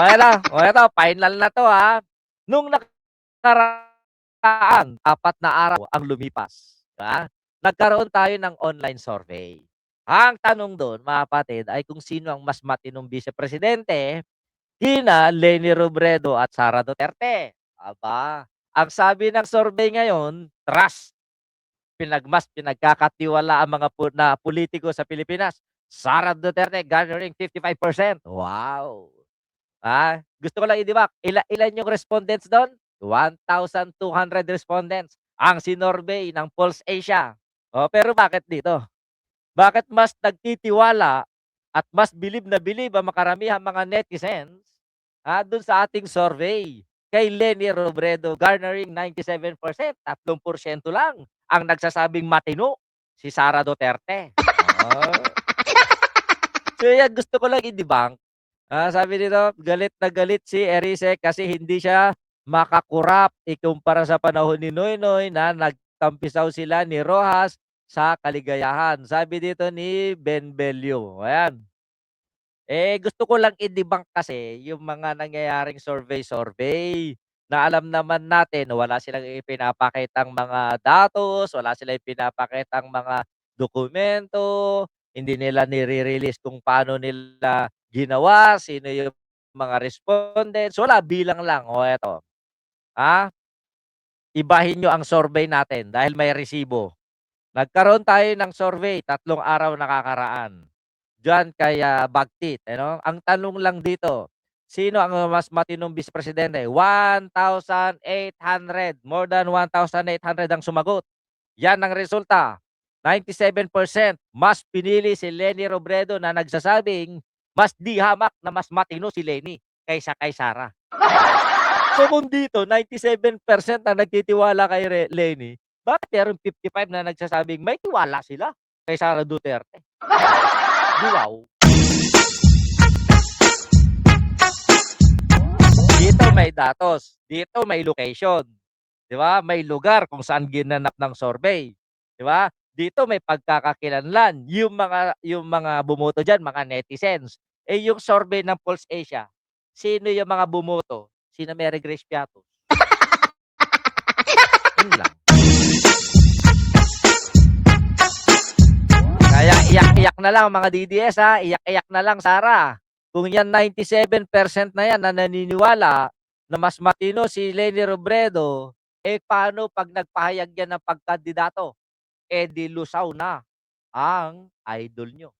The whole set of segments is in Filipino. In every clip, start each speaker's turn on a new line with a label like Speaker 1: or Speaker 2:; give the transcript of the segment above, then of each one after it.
Speaker 1: okey lang. O eto final na 'to, Nung nakaraan, 4 na araw ang lumipas, nagkaroon tayo ng online survey. Ang tanong dun mga kapatid ay kung sino ang mas matinong bisepresidente kina Leni Robredo at Sara Duterte. Aba, ang sabi ng survey ngayon, trust, mas pinagkakatiwala ang mga na pulitiko sa Pilipinas. Sara Duterte garnering 55%. Wow! Gusto ko lang i-debunk, ilan yung respondents do'n? 1,200 respondents ang sinorvey ng Pulse Asia. Oh, pero bakit dito? Bakit mas nagtitiwala at mas bilib na bilib ang makaramihan mga netizens, dun sa ating survey kay Leni Robredo garnering 97%, 3% lang ang nagsasabing matino, si Sara Duterte. Oh. So yan, gusto ko lang i-debunk. Sabi dito, galit na galit si Erice kasi hindi siya makakurap ikumpara sa panahon ni Noynoy na nagtampisaw sila ni Rojas sa kaligayahan. Sabi dito ni Ben Bello. Ayan. Gusto ko lang i-debunk kasi yung mga nangyayaring survey-survey na alam naman natin na wala silang ipinapakitang mga datos, wala silang ipinapakitang mga dokumento, hindi nila nire-release kung paano nila ginawa, sino yung mga respondents, wala, bilang lang. O eto, ah, ibahin niyo ang survey natin dahil may resibo. Nagkaroon tayo ng survey 3 araw nakakaraan. Diyan kay, Bagtit ano. Ang tanong lang dito, sino ang mas matinong bisepresidente? 1,800, more than 1,800 ang sumagot. Yan ang resulta, 97% mas pinili si Leni Robredo na nagsasabing mas di hamak na mas matino si Leni kaysa kay Sara. So kung dito 97% ang nagtitiwala kay Leni, bakit merong 55 na nagsasabing may tiwala sila kay Sara Duterte? Di wow? Dito may datos, dito may location, 'di ba? May lugar kung saan ginanap ng survey, 'di ba? Dito may pagkakakilanlan yung mga bumoto diyan, mga netizens. Yung survey ng Pulse Asia, sino yung mga bumoto? Sina Mary Grace Piatos. Yun lang. Kaya iyak-iyak na lang mga DDS, iyak-iyak na lang Sara. Kung yan 97% na yan na naniniwala na mas matino si Leni Robredo, paano 'pag nagpahayag yan ng pagkandidato? Di lusaw na ang idol niyo.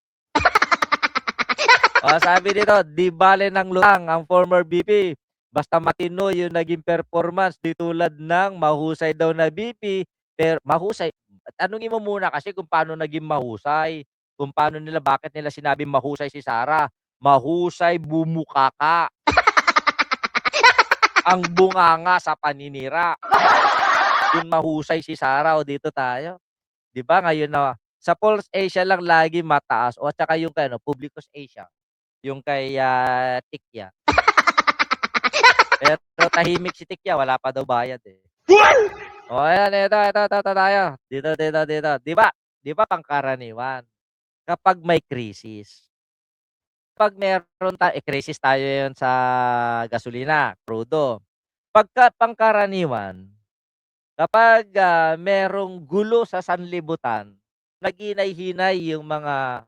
Speaker 1: Sabi dito, "Di bale ng lutang ang former VP, basta matino yung naging performance, di tulad ng mahusay daw na VP, mahusay." Tanungin mo muna kasi kung paano naging mahusay, kung paano nila, bakit nila sinabing mahusay si Sara. Mahusay bumukaka, ang bunganga sa paninira. Dun mahusay si Sara, o dito tayo. 'Di ba ngayon na sa Pulse Asia lang lagi mataas, o at saka yung kay ano, Publicus Asia, yung kay, Tikya. Pero tahimik si Tikya, wala pa daw bayad, eh. Oh, ayan, ito tayo. Dito. 'Di ba pangkaraniwan kapag may krisis, 'pag meron krisis tayo yon sa gasolina, krudo. Pagka pangkaraniwan, kapag, merong gulo sa sanlibutan, naghinay-hinay yung mga,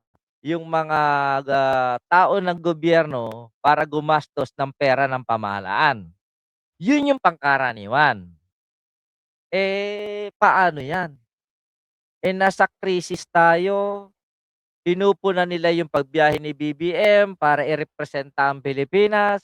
Speaker 1: tao ng gobyerno para gumastos ng pera ng pamahalaan. Yun yung pangkaraniwan. Paano yan? Nasa krisis tayo, pinupunan nila yung pagbiyahe ni BBM para irepresenta ang Pilipinas.